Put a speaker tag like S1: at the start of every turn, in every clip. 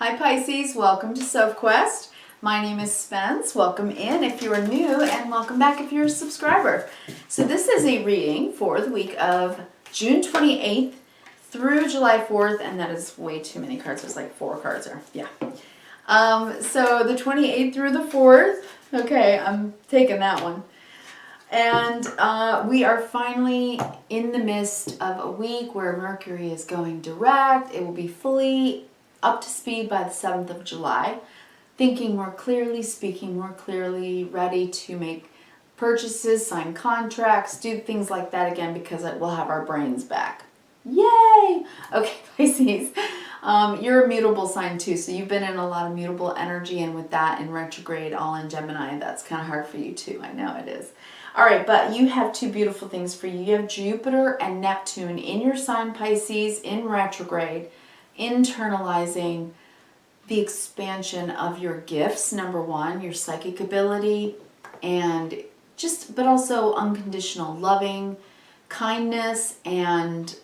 S1: Hi Pisces, welcome to Sophquest. My name is Spence. Welcome in if you are new and welcome back if you're a subscriber. So this is a reading for the week of June 28th through July 4th, and that is way too many cards. There's like 4 cards there. Yeah. So the 28th through the 4th. Okay, I'm taking that one. And we are finally in the midst of a week where Mercury is going direct. It will be fully up to speed by the 7th of July. Thinking more clearly, speaking more clearly, ready to make purchases, sign contracts, do things like that again because it will have our brains back. Yay! Okay, Pisces. You're a mutable sign too, so you've been in a lot of mutable energy, and with that in retrograde, all in Gemini, that's kind of hard for you too. I know it is. All right, but you have 2 beautiful things for you. You have Jupiter and Neptune in your sign, Pisces, in retrograde, internalizing the expansion of your gifts, number 1, your psychic ability, and but also unconditional loving, kindness, and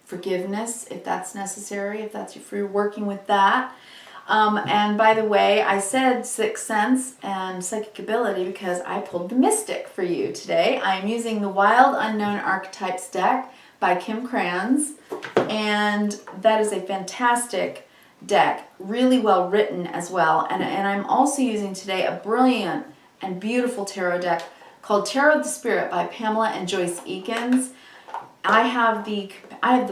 S1: forgiveness if that's necessary, if you're working with that. And by the way, I said sixth sense and psychic ability because I pulled the Mystic for you today. I'm using the Wild Unknown Archetypes deck by Kim Kranz, and that is a fantastic deck, really well written as well. And I'm also using today a brilliant and beautiful tarot deck called Tarot of the Spirit by Pamela and Joyce Eakins. I have the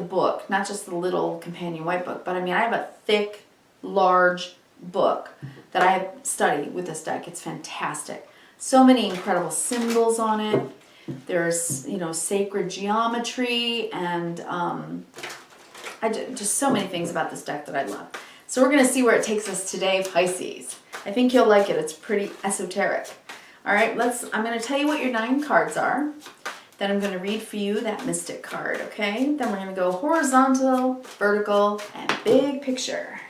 S1: book, not just the little companion white book, but I have a thick, large book that I have studied with this deck. It's fantastic. So many incredible symbols on it. There's, sacred geometry, and just so many things about this deck that I love. So we're going to see where it takes us today, Pisces. I think you'll like it. It's pretty esoteric. All right, I'm going to tell you what your 9 cards are. Then I'm going to read for you that Mystic card, okay? Then we're going to go horizontal, vertical, and big picture.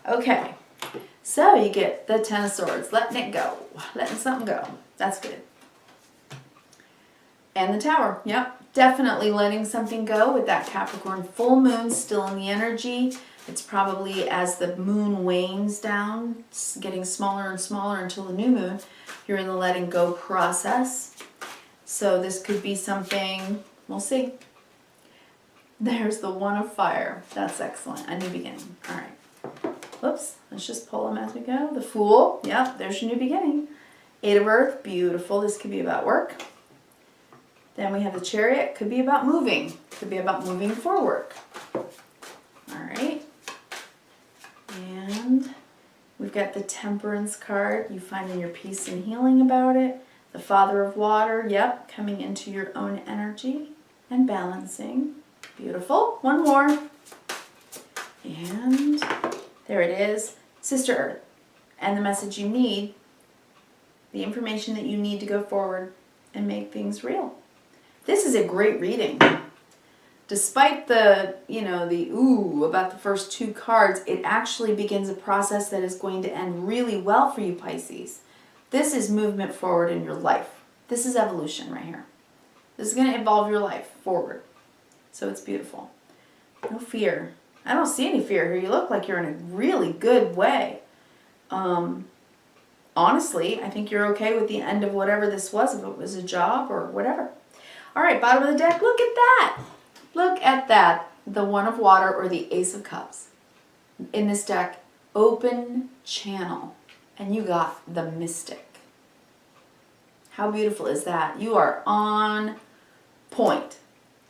S1: Okay, so you get the 10 of Swords, letting it go, letting something go. That's good. And the Tower, yep, definitely letting something go with that Capricorn full moon still in the energy. It's probably as the moon wanes down, it's getting smaller and smaller until the new moon, you're in the letting go process. So this could be something, we'll see. There's the One of Fire. That's excellent. A new beginning. All right. Whoops. Let's just pull them as we go. The Fool. Yep, there's your new beginning. 8 of Earth. Beautiful. This could be about work. Then we have the Chariot. Could be about moving. Could be about moving for work. All right. And we've got the Temperance card. You finding your peace and healing about it. The Father of Water, yep, coming into your own energy and balancing. Beautiful. One more. And there it is. Sister Earth. And the message you need, the information that you need to go forward and make things real. This is a great reading. Despite the, the ooh about the first 2 cards, it actually begins a process that is going to end really well for you, Pisces. This is movement forward in your life. This is evolution right here. This is going to evolve your life forward. So it's beautiful. No fear. I don't see any fear here. You look like you're in a really good way. Honestly, I think you're okay with the end of whatever this was, if it was a job or whatever. All right, bottom of the deck, look at that. Look at that. The One of Water or the Ace of Cups. In this deck, open channel. And you got the Mystic. How beautiful is that? You are on point.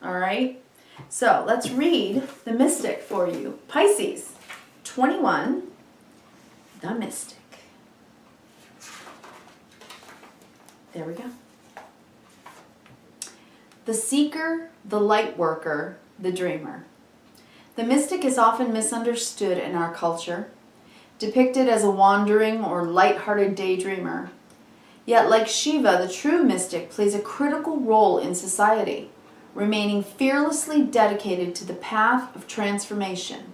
S1: All right? So let's read the Mystic for you. Pisces, 21, the Mystic. There we go. The Seeker, the Light Worker, the Dreamer. The Mystic is often misunderstood in our culture, depicted as a wandering or light-hearted daydreamer. Yet, like Shiva, the true mystic plays a critical role in society, remaining fearlessly dedicated to the path of transformation.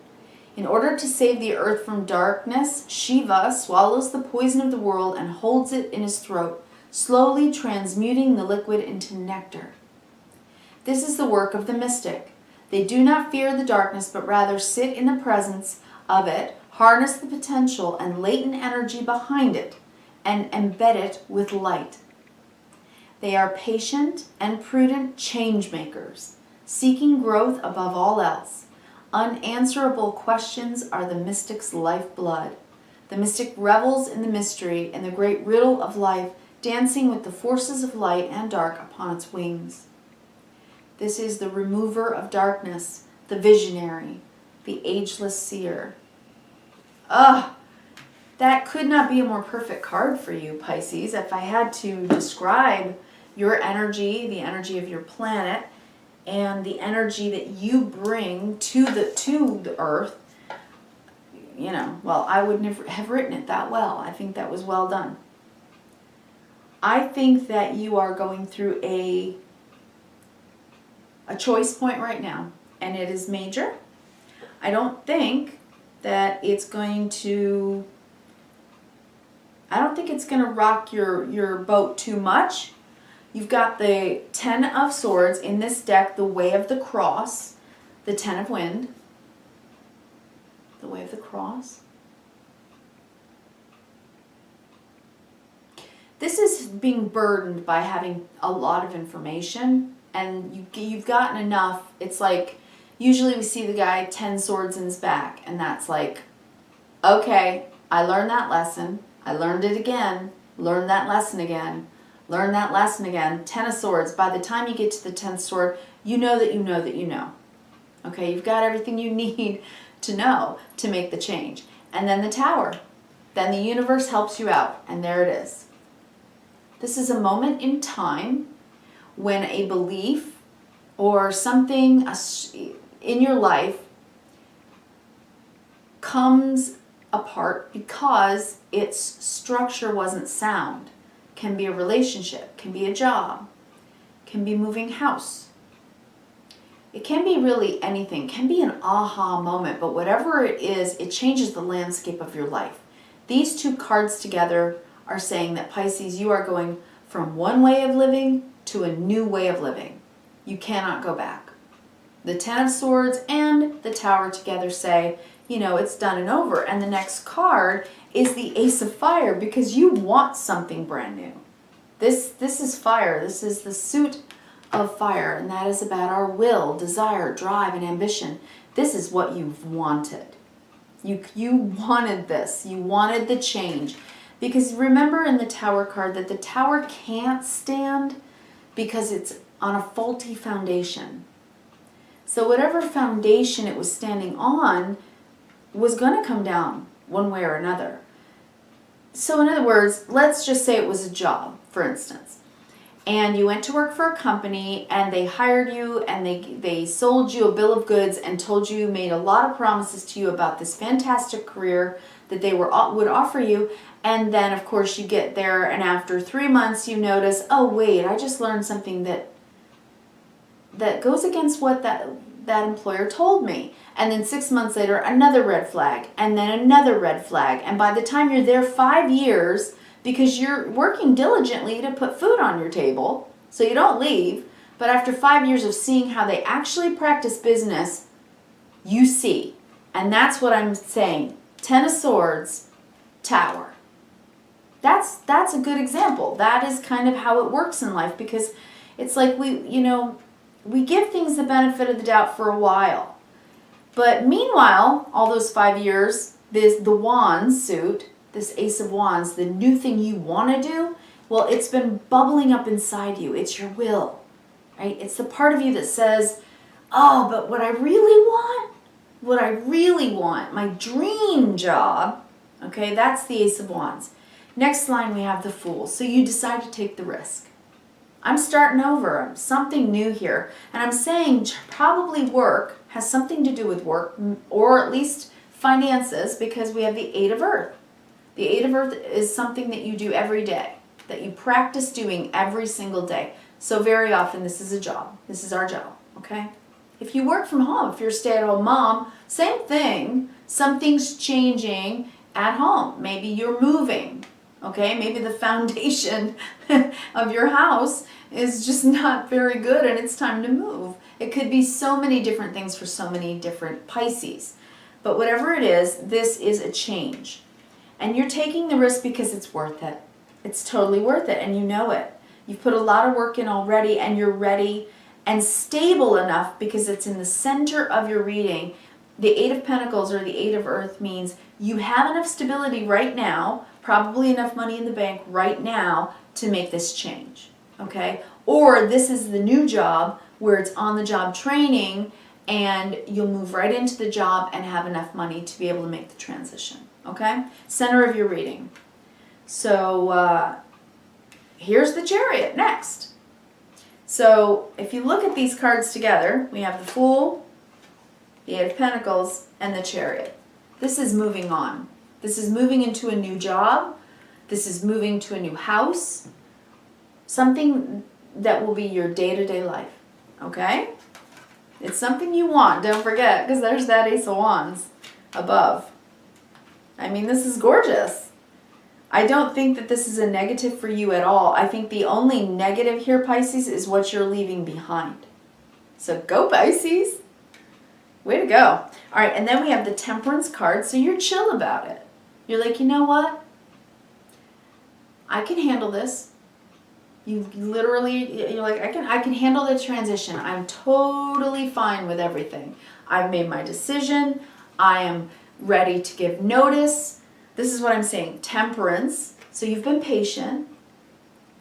S1: In order to save the earth from darkness, Shiva swallows the poison of the world and holds it in his throat, slowly transmuting the liquid into nectar. This is the work of the mystic. They do not fear the darkness, but rather sit in the presence of it, Harness the potential and latent energy behind it and embed it with light. They are patient and prudent change makers, seeking growth above all else. Unanswerable questions are the mystic's lifeblood. The mystic revels in the mystery and the great riddle of life, dancing with the forces of light and dark upon its wings. This is the remover of darkness, the visionary, the ageless seer. That could not be a more perfect card for you, Pisces. If I had to describe your energy, the energy of your planet, and the energy that you bring to the earth, you know, well, I would never have written it that well. I think that was well done. I think that you are going through a choice point right now, and it is major. I don't think that it's going to rock your boat too much. You've got the 10 of Swords in this deck, the Way of the Cross, the 10 of Wind, the Way of the Cross. This is being burdened by having a lot of information, and you've gotten enough. It's like, usually we see the guy 10 swords in his back, and that's like, okay, I learned that lesson. I learned it again. Learned that lesson again. Learn that lesson again. 10 of Swords. By the time you get to the 10th sword, you know that you know that you know. Okay, you've got everything you need to know to make the change. And then the Tower. Then the universe helps you out. And there it is. This is a moment in time when a belief or something in your life comes apart because its structure wasn't sound. Can be a relationship, can be a job, can be moving house. It can be really anything, can be an aha moment, but whatever it is, it changes the landscape of your life. These two cards together are saying that, Pisces, you are going from one way of living to a new way of living. You cannot go back. The 10 of Swords and the Tower together say, you know, it's done and over. And the next card is the Ace of Fire, because you want something brand new. This is fire. This is the suit of fire, and that is about our will, desire, drive, and ambition. This is what you've wanted. You wanted this. You wanted the change. Because remember in the Tower card that the Tower can't stand because it's on a faulty foundation. So whatever foundation it was standing on was going to come down one way or another. So in other words, let's just say it was a job, for instance, and you went to work for a company and they hired you and they sold you a bill of goods and told you, made a lot of promises to you about this fantastic career that they would offer you, and then of course you get there and after 3 months you notice, oh wait, I just learned something that goes against what that employer told me. And then 6 months later, another red flag, and then another red flag. And by the time you're there 5 years, because you're working diligently to put food on your table, so you don't leave, but after 5 years of seeing how they actually practice business, you see. And that's what I'm saying. 10 of Swords, Tower. That's a good example. That is kind of how it works in life, because it's like we give things the benefit of the doubt for a while. But meanwhile, all those 5 years, the Wands suit, this Ace of Wands, the new thing you want to do, well, it's been bubbling up inside you. It's your will, right? It's the part of you that says, oh, but what I really want, my dream job, okay, that's the Ace of Wands. Next line, we have the Fool. So you decide to take the risk. I'm starting over, something new here. And I'm saying probably work has something to do with work, or at least finances, because we have the 8 of Earth. The 8 of Earth is something that you do every day, that you practice doing every single day. So very often this is a job. This is our job, okay? If you work from home, if you're a stay-at-home mom, same thing. Something's changing at home. Maybe you're moving, okay? Maybe the foundation of your house is just not very good and it's time to move. It could be so many different things for so many different Pisces. But whatever it is, this is a change. And you're taking the risk because it's worth it. It's totally worth it, and you know it. You've put a lot of work in already, and you're ready and stable enough because it's in the center of your reading. The Eight of Pentacles or the Eight of Earth means you have enough stability right now, probably enough money in the bank right now to make this change, okay? Or this is the new job where it's on-the-job training and you'll move right into the job and have enough money to be able to make the transition, okay? Center of your reading. So here's the Chariot next. So if you look at these cards together, we have the Fool, the Eight of Pentacles, and the Chariot. This is moving on. This is moving into a new job. This is moving to a new house. Something that will be your day-to-day life, okay? It's something you want, don't forget, because there's that Ace of Wands above. I mean, this is gorgeous. I don't think that this is a negative for you at all. I think the only negative here, Pisces, is what you're leaving behind. So go, Pisces. Way to go. All right, and then we have the Temperance card, so you're chill about it. You're like, you know what? I can handle this. You literally, you're like, I can handle the transition. I'm totally fine with everything. I've made my decision. I am ready to give notice. This is what I'm saying. Temperance. So you've been patient.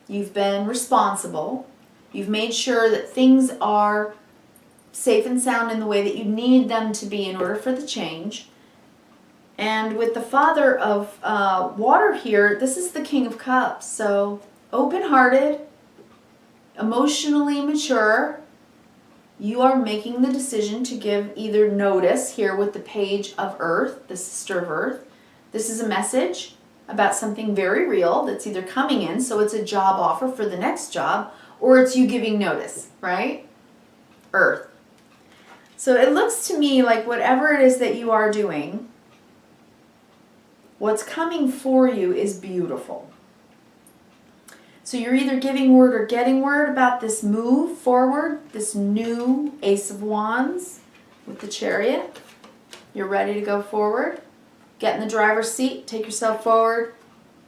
S1: You've been responsible. You've made sure that things are safe and sound in the way that you need them to be in order for the change. And with the Father of water here, this is the King of Cups. So open-hearted, emotionally mature. You are making the decision to give either notice here with the Page of Earth, the Sister of Earth. This is a message about something very real that's either coming in, so it's a job offer for the next job, or it's you giving notice, right? Earth. So it looks to me like whatever it is that you are doing, what's coming for you is beautiful. So you're either giving word or getting word about this move forward, this new Ace of Wands with the Chariot. You're ready to go forward. Get in the driver's seat, take yourself forward.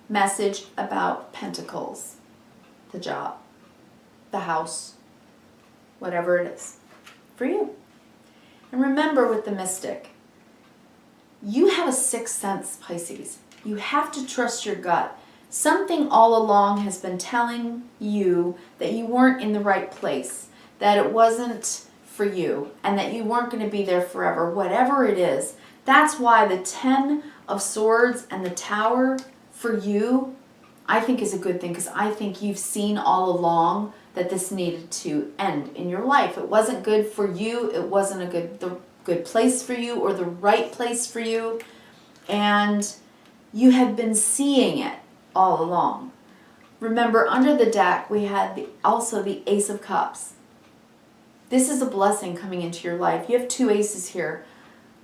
S1: Message about Pentacles, the job, the house, whatever it is for you. And remember with the Mystic, you have a sixth sense, Pisces. You have to trust your gut. Something all along has been telling you that you weren't in the right place, that it wasn't for you, and that you weren't going to be there forever, whatever it is. That's why the Ten of Swords and the Tower for you, I think is a good thing, because I think you've seen all along that this needed to end in your life. It wasn't good for you. It wasn't the good place for you or the right place for you. And you had been seeing it all along. Remember, under the deck, we had also the Ace of Cups. This is a blessing coming into your life. You have two aces here.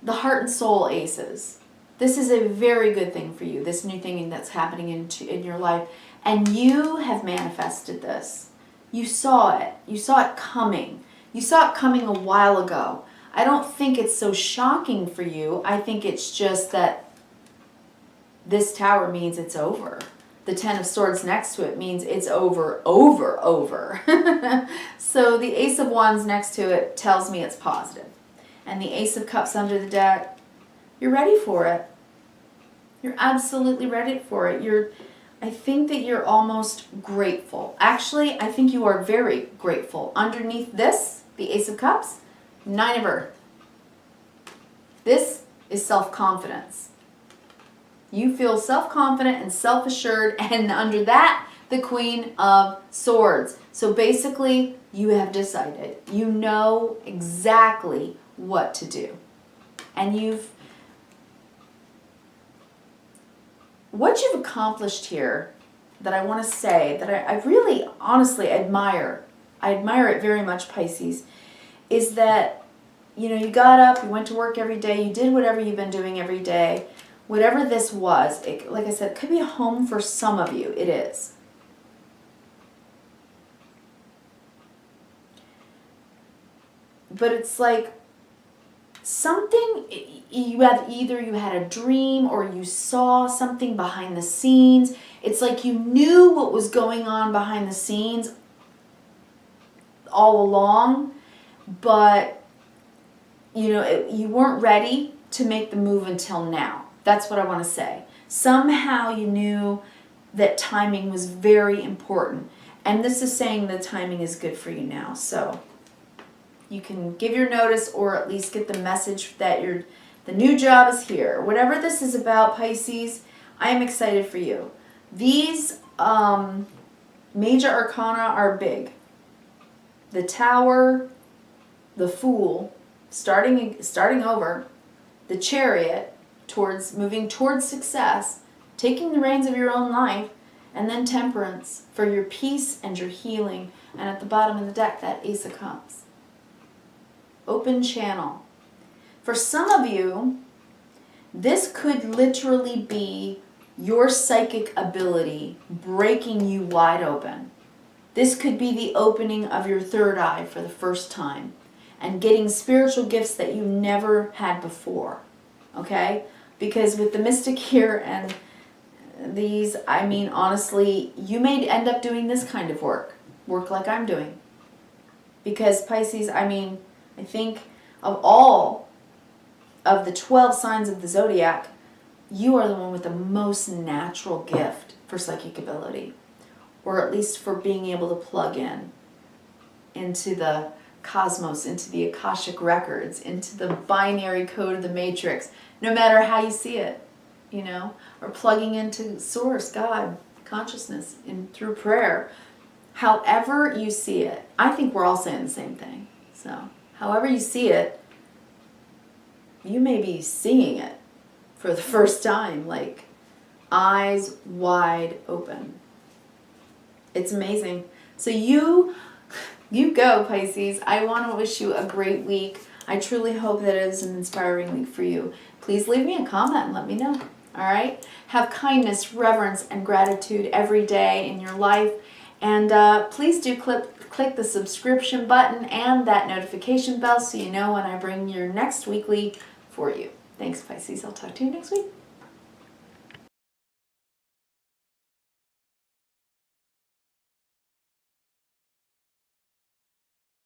S1: The heart and soul aces. This is a very good thing for you, this new thing that's happening in your life. And you have manifested this. You saw it. You saw it coming. You saw it coming a while ago. I don't think it's so shocking for you. I think it's just that this tower means it's over. The Ten of Swords next to it means it's over, over, over. So the Ace of Wands next to it tells me it's positive. And the Ace of Cups under the deck, you're ready for it. You're absolutely ready for it. I think that you're almost grateful. Actually, I think you are very grateful. Underneath this, the Ace of Cups, Nine of Earth. This is self-confidence. You feel self-confident and self-assured, and under that, the Queen of Swords. So basically, you have decided. You know exactly what to do. And what you've accomplished here, that I want to say, that I really honestly admire, I admire it very much, Pisces, is that, you got up, you went to work every day, you did whatever you've been doing every day. Whatever this was, like I said, it could be a home for some of you. It is. But it's like something, you had a dream or you saw something behind the scenes. It's like you knew what was going on behind the scenes all along, but you weren't ready to make the move until now. That's what I want to say. Somehow you knew that timing was very important. And this is saying the timing is good for you now. So you can give your notice or at least get the message that the new job is here. Whatever this is about, Pisces, I am excited for you. These major arcana are big. The Tower, the Fool, starting over, the Chariot, moving towards success, taking the reins of your own life, and then Temperance for your peace and your healing. And at the bottom of the deck, that Ace of Cups. Open channel. For some of you, this could literally be your psychic ability breaking you wide open. This could be the opening of your third eye for the first time and getting spiritual gifts that you never had before. Okay? Because with the Mystic here and these, I mean, honestly, you may end up doing this kind of work like I'm doing. Because Pisces, I mean, I think of all of the 12 signs of the zodiac, you are the one with the most natural gift for psychic ability, or at least for being able to plug in into the cosmos, into the Akashic records, into the binary code of the matrix, no matter how you see it, or plugging into source, God, consciousness, through prayer. However you see it, I think we're all saying the same thing. So, however you see it, you may be seeing it for the first time, like eyes wide open. It's amazing. So you go, Pisces. I want to wish you a great week. I truly hope that it is an inspiring week for you. Please leave me a comment and let me know. All right? Have kindness, reverence, and gratitude every day in your life. And please do click the subscription button and that notification bell so you know when I bring your next weekly for you. Thanks, Pisces. I'll talk to you next week.